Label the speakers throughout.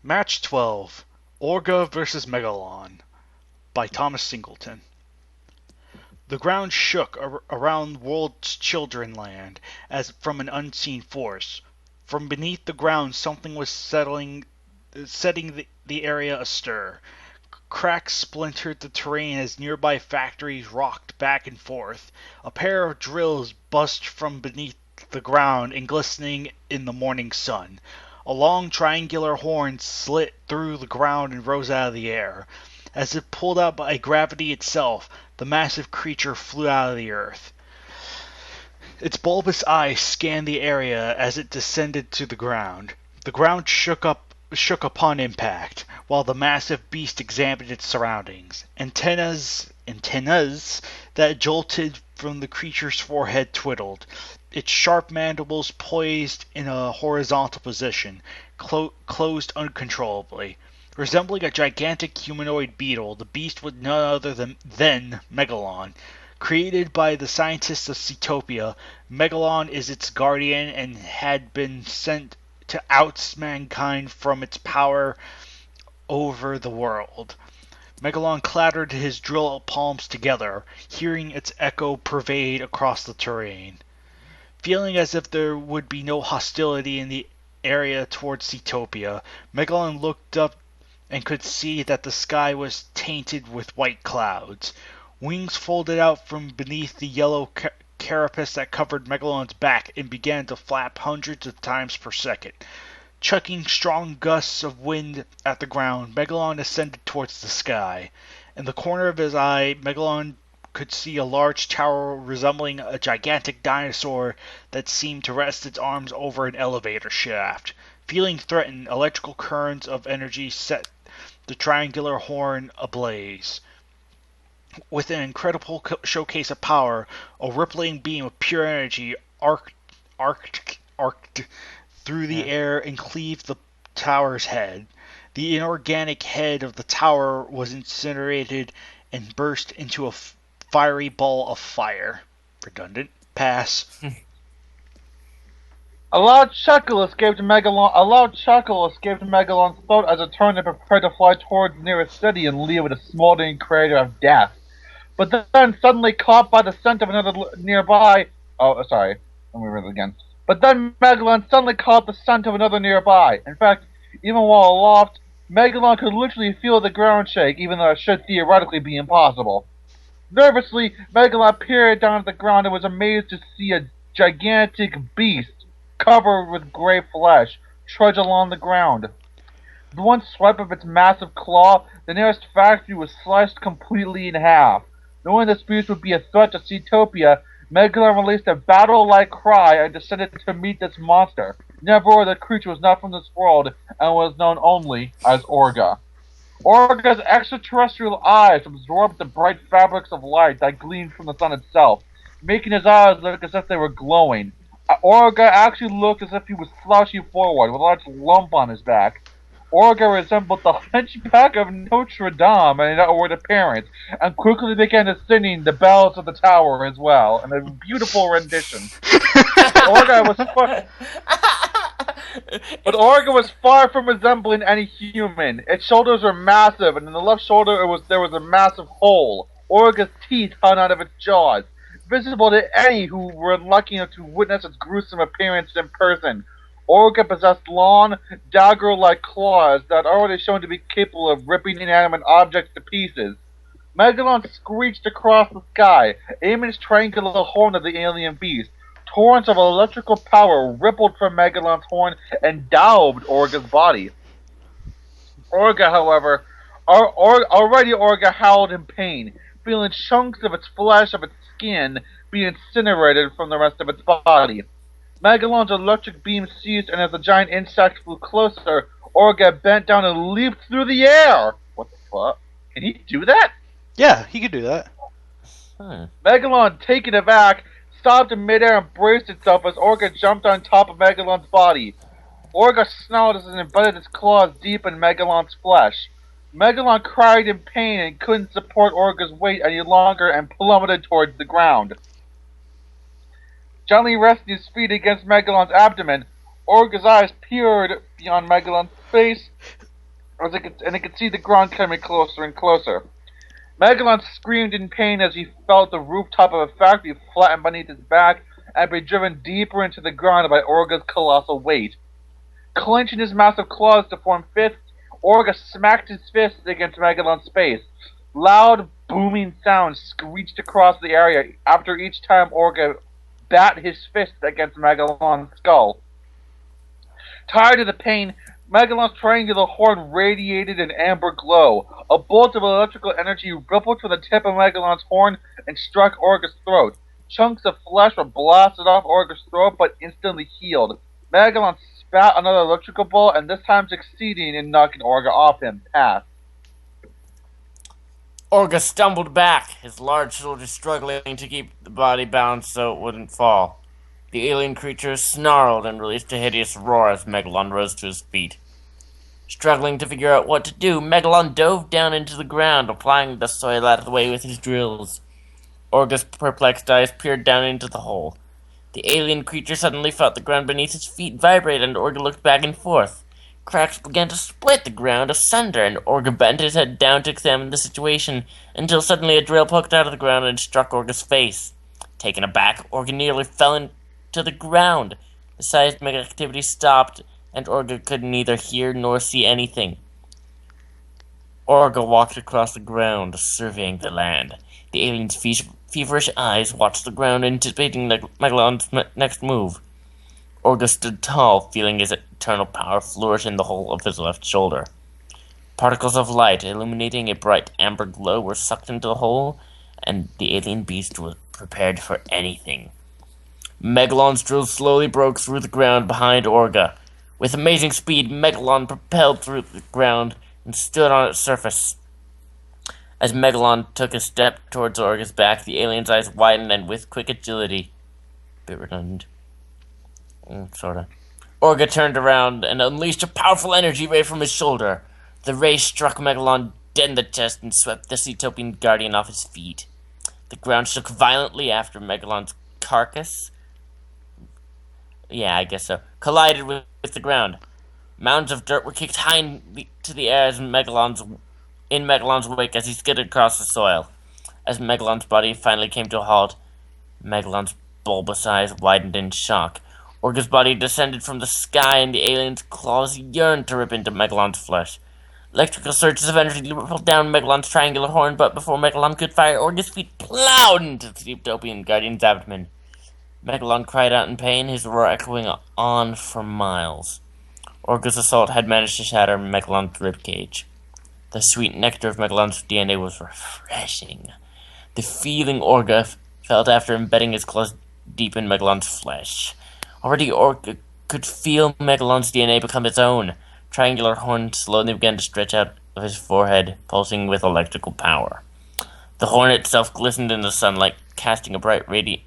Speaker 1: Match 12, Orga vs. Megalon, by Thomas Singleton. The ground shook around World's Children Land as from an unseen force. From beneath the ground something was setting the area astir. Cracks splintered the terrain as nearby factories rocked back and forth. A pair of drills bust from beneath the ground and glistening in the morning sun. A long triangular horn slit through the ground and rose out of the air. As if pulled out by gravity itself, the massive creature flew out of the earth. Its bulbous eyes scanned the area as it descended to the ground. The ground shook upon impact, while the massive beast examined its surroundings. Antennas that jolted from the creature's forehead twiddled. Its sharp mandibles poised in a horizontal position, closed uncontrollably. Resembling a gigantic humanoid beetle, the beast was none other than Megalon. Created by the scientists of Seatopia, Megalon is its guardian and had been sent to oust mankind from its power over the world. Megalon clattered his drill palms together, hearing its echo pervade across the terrain. Feeling as if there would be no hostility in the area towards Seatopia, Megalon looked up and could see that the sky was tainted with white clouds. Wings folded out from beneath the yellow carapace that covered Megalon's back and began to flap hundreds of times per second. Chucking strong gusts of wind at the ground, Megalon ascended towards the sky. In the corner of his eye, Megalon could see a large tower resembling a gigantic dinosaur that seemed to rest its arms over an elevator shaft. Feeling threatened, electrical currents of energy set the triangular horn ablaze. With an incredible showcase of power, a rippling beam of pure energy arced through the air and cleaved the tower's head. The inorganic head of the tower was incinerated and burst into a fiery ball of fire. Redundant. Pass.
Speaker 2: A loud chuckle escaped Megalon's throat as it turned and prepared to fly towards the nearest city and leave it a smoldering crater of death. But then suddenly caught by the scent of another nearby... Oh, sorry. Let me read it again. But then Megalon suddenly caught the scent of another nearby. In fact, even while aloft, Megalon could literally feel the ground shake, even though it should theoretically be impossible. Nervously, Megalon peered down at the ground and was amazed to see a gigantic beast, covered with gray flesh, trudge along the ground. With one swipe of its massive claw, the nearest factory was sliced completely in half. Knowing this beast would be a threat to Seatopia, Megalon released a battle-like cry and descended to meet this monster. Never, the creature was not from this world and was known only as Orga. Orga's extraterrestrial eyes absorbed the bright fabrics of light that gleamed from the sun itself, making his eyes look as if they were glowing. Orga actually looked as if he was slouching forward with a large lump on his back. Orga resembled the hunchback of Notre Dame in outward appearance, and quickly began to singing the bells of the tower as well, in a beautiful rendition. But Orga was far from resembling any human. Its shoulders were massive, and in the left shoulder there was a massive hole. Orga's teeth hung out of its jaws, visible to any who were lucky enough to witness its gruesome appearance in person. Orga possessed long, dagger-like claws that are already shown to be capable of ripping inanimate objects to pieces. Megalon screeched across the sky, aiming his triangular horn at the alien beast. Torrents of electrical power rippled from Megalon's horn and daubed Orga's body. Orga, however, already Orga howled in pain, feeling chunks of its flesh, of its skin, being incinerated from the rest of its body. Megalon's electric beam ceased, and as the giant insect flew closer, Orga bent down and leaped through the air! What the fuck? Can he do that?
Speaker 1: Yeah, he could do that.
Speaker 2: Megalon, taken aback, stopped in midair and braced itself as Orga jumped on top of Megalon's body. Orga snarled as it embedded its claws deep in Megalon's flesh. Megalon cried in pain and couldn't support Orga's weight any longer and plummeted towards the ground. Gently resting his feet against Megalon's abdomen, Orga's eyes peered beyond Megalon's face and it could see the ground coming closer and closer. Megalon screamed in pain as he felt the rooftop of a factory flatten beneath his back and be driven deeper into the ground by Orga's colossal weight. Clenching his massive claws to form fists, Orga smacked his fists against Megalon's face. Loud, booming sounds screeched across the area after each time Orga bat his fist against Megalon's skull. Tired of the pain, Megalon's triangular horn radiated an amber glow. A bolt of electrical energy rippled from the tip of Megalon's horn and struck Orga's throat. Chunks of flesh were blasted off Orga's throat, but instantly healed. Megalon spat another electrical bolt, and this time succeeding in knocking Orga off him. Pass.
Speaker 3: Orga stumbled back, his large shoulders struggling to keep the body balanced so it wouldn't fall. The alien creature snarled and released a hideous roar as Megalon rose to his feet. Struggling to figure out what to do, Megalon dove down into the ground, applying the soil out of the way with his drills. Orga's perplexed eyes peered down into the hole. The alien creature suddenly felt the ground beneath his feet vibrate, and Orga looked back and forth. Cracks began to split the ground asunder, and Orga bent his head down to examine the situation, until suddenly a drill poked out of the ground and struck Orga's face. Taken aback, Orga nearly fell into the ground. The seismic activity stopped, and Orga could neither hear nor see anything. Orga walked across the ground, surveying the land. The alien's feverish eyes watched the ground, anticipating Megalon's next move. Orga stood tall, feeling his eternal power flourish in the whole of his left shoulder. Particles of light, illuminating a bright amber glow, were sucked into the hole, and the alien beast was prepared for anything. Megalon's drill slowly broke through the ground behind Orga. With amazing speed, Megalon propelled through the ground and stood on its surface. As Megalon took a step towards Orga's back, the alien's eyes widened, and with quick agility... Bit redundant. Sorta. Orga turned around and unleashed a powerful energy ray from his shoulder. The ray struck Megalon dead in the chest and swept the Ceetopian guardian off his feet. The ground shook violently after Megalon's carcass... collided with the ground. Mounds of dirt were kicked high into the air in Megalon's wake as he skidded across the soil. As Megalon's body finally came to a halt, Megalon's bulbous eyes widened in shock. Orga's body descended from the sky, and the alien's claws yearned to rip into Megalon's flesh. Electrical surges of energy rippled down Megalon's triangular horn, but before Megalon could fire, Orga's feet plowed into the Ceetopian guardian's abdomen. Megalon cried out in pain, his roar echoing on for miles. Orga's assault had managed to shatter Megalon's ribcage. The sweet nectar of Megalon's DNA was refreshing. The feeling Orga felt after embedding his claws deep in Megalon's flesh. Already Orga could feel Megalon's DNA become its own. Triangular horn slowly began to stretch out of his forehead, pulsing with electrical power. The horn itself glistened in the sunlight, casting a bright radiance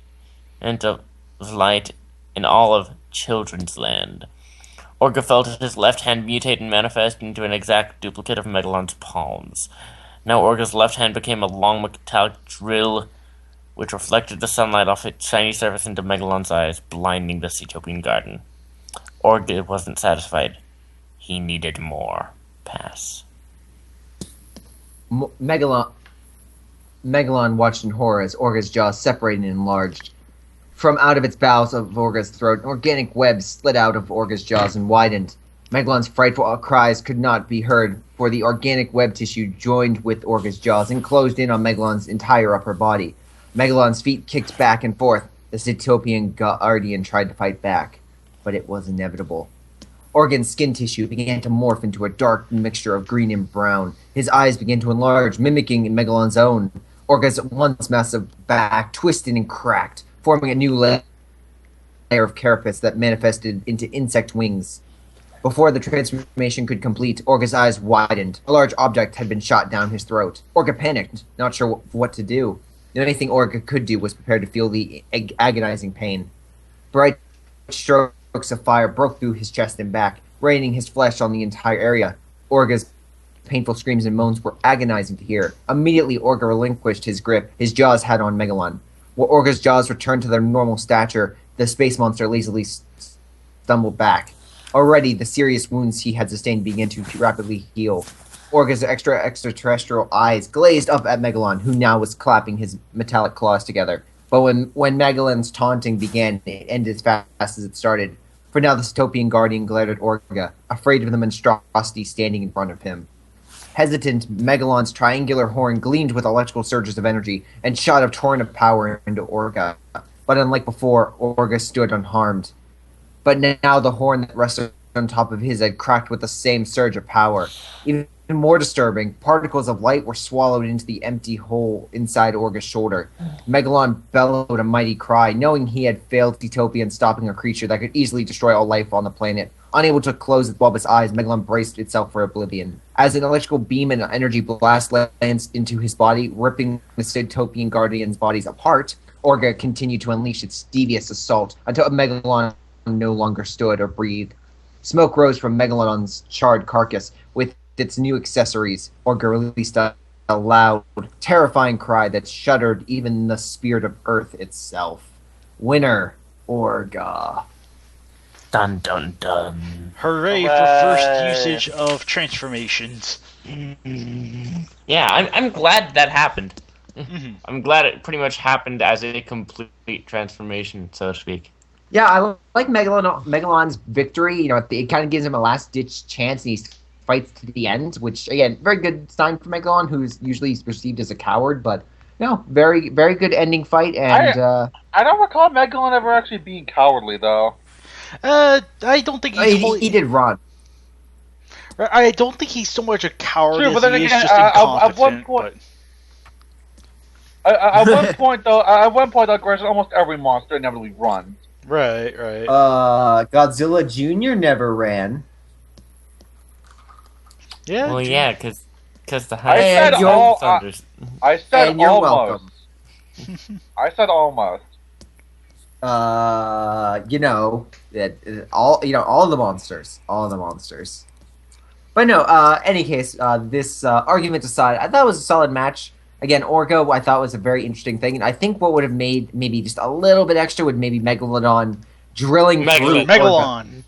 Speaker 3: of light in all of Children's Land. Orga felt his left hand mutate and manifest into an exact duplicate of Megalon's palms. Now Orga's left hand became a long metallic drill, which reflected the sunlight off its shiny surface into Megalon's eyes, blinding the Ceetopian garden. Orga wasn't satisfied. He needed more. Pass.
Speaker 4: Megalon watched in horror as Orga's jaws separated and enlarged. From out of its bowels of Orga's throat, an organic web slid out of Orga's jaws and widened. Megalon's frightful cries could not be heard, for the organic web tissue joined with Orga's jaws and closed in on Megalon's entire upper body. Megalon's feet kicked back and forth. The Ceetopian guardian tried to fight back, but it was inevitable. Orga's skin tissue began to morph into a dark mixture of green and brown. His eyes began to enlarge, mimicking Megalon's own. Orga's once massive back twisted and cracked, forming a new layer of carapace that manifested into insect wings. Before the transformation could complete, Orga's eyes widened. A large object had been shot down his throat. Orga panicked, not sure what to do. The only thing Orga could do was prepare to feel the agonizing pain. Bright strokes of fire broke through his chest and back, raining his flesh on the entire area. Orga's painful screams and moans were agonizing to hear. Immediately, Orga relinquished his grip his jaws had on Megalon. While Orga's jaws returned to their normal stature, the space monster lazily stumbled back. Already, the serious wounds he had sustained began to rapidly heal. Orga's extraterrestrial eyes glazed up at Megalon, who now was clapping his metallic claws together. But when Megalon's taunting began, it ended as fast as it started. For now, the Cytopian Guardian glared at Orga, afraid of the monstrosity standing in front of him. Hesitant, Megalon's triangular horn gleamed with electrical surges of energy and shot a torrent of power into Orga. But unlike before, Orga stood unharmed. But now the horn that rested on top of his had cracked with the same surge of power. Even more disturbing, particles of light were swallowed into the empty hole inside Orga's shoulder. Megalon bellowed a mighty cry, knowing he had failed Cytopia in stopping a creature that could easily destroy all life on the planet. Unable to close its bulbous eyes, Megalon braced itself for oblivion. As an electrical beam and energy blast lands into his body, ripping the Cytopian Guardian's bodies apart, Orga continued to unleash its devious assault until Megalon no longer stood or breathed. Smoke rose from Megalon's charred carcass. With its new accessories, Orga released a loud, terrifying cry that shuddered even the spirit of Earth itself. Winner, Orga.
Speaker 3: Dun dun dun.
Speaker 1: Hooray for first usage of transformations.
Speaker 3: Yeah, I'm glad that happened.
Speaker 1: Mhm.
Speaker 3: I'm glad it pretty much happened as a complete transformation, so to speak.
Speaker 4: Yeah, I like Megalon's victory. You know, it kind of gives him a last-ditch chance, and he fights to the end, which, again, very good sign for Megalon, who's usually perceived as a coward, but, you know, very, very good ending fight, and,
Speaker 2: I don't recall Megalon ever actually being cowardly, though.
Speaker 1: I don't think he's
Speaker 4: he did run.
Speaker 1: I don't think he's so much a coward
Speaker 2: True,
Speaker 1: as
Speaker 2: but then
Speaker 1: he
Speaker 2: again,
Speaker 1: is just
Speaker 2: at one
Speaker 1: incompetent.
Speaker 2: point- At one point, though, granted, almost every monster inevitably runs.
Speaker 1: Right.
Speaker 4: Godzilla Jr. never ran.
Speaker 1: Yeah.
Speaker 3: Well, yeah, because the
Speaker 2: I said all.
Speaker 3: thunders.
Speaker 2: I said
Speaker 4: And you're
Speaker 2: almost.
Speaker 4: welcome.
Speaker 2: I said almost.
Speaker 4: You know that all the monsters. But no, any case, this argument aside, I thought it was a solid match. Again, Orga, I thought was a very interesting thing, and I think what would have made maybe just a little bit extra would maybe Megalodon drilling through
Speaker 1: Megalon.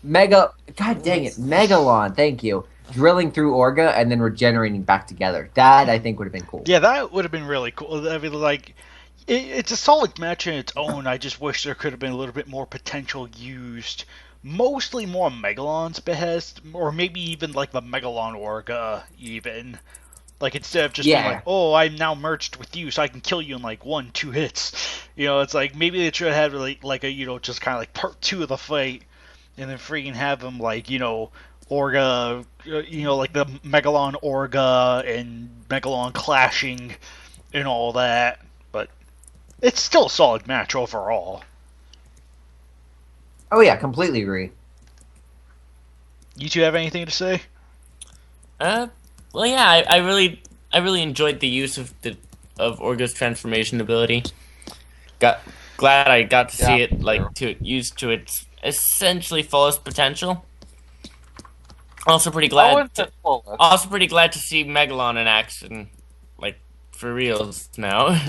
Speaker 4: God dang it, Megalon. Thank you. Drilling through Orga and then regenerating back together. That I think would have been cool.
Speaker 1: Yeah, that would have been really cool. I mean, like, it's a solid match in its own. I just wish there could have been a little bit more potential used. Mostly more Megalon's behest, or maybe even like the Megalon Orga, even. Like, instead of just being like, oh, I'm now merged with you, so I can kill you in, like, 1-2 hits. You know, it's like, maybe they should have had, like a, you know, just kind of like part 2 of the fight, and then freaking have them, like, you know, Orga, you know, like the Megalon Orga and Megalon clashing and all that. But it's still a solid match overall.
Speaker 4: Oh, yeah, completely agree.
Speaker 1: You two have anything to say?
Speaker 3: Well, yeah, I really enjoyed the use of Orga's transformation ability. Glad I got to see it used to its essentially fullest potential. Also pretty glad to see Megalon in action, like for reals now.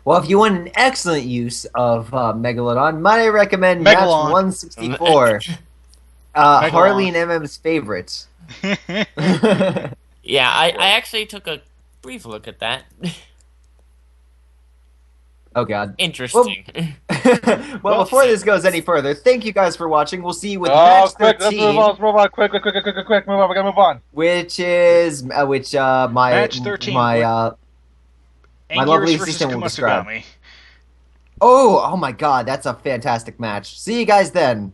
Speaker 4: Well, if you want an excellent use of Megalodon, might I recommend match
Speaker 1: Megalon.
Speaker 4: 164. Harley and MM's favorites.
Speaker 3: Yeah, I actually took a brief look at that.
Speaker 4: Oh, God.
Speaker 3: Interesting.
Speaker 4: Well, before this goes any further, thank you guys for watching. We'll see you with match 13.
Speaker 2: Let's move on. Quick. Move on. We gotta move on.
Speaker 4: Which is, my
Speaker 1: Match 13.
Speaker 4: my lovely
Speaker 1: Anguirus versus
Speaker 4: assistant will describe.
Speaker 1: Kumasugami.
Speaker 4: Oh my God, that's a fantastic match. See you guys then.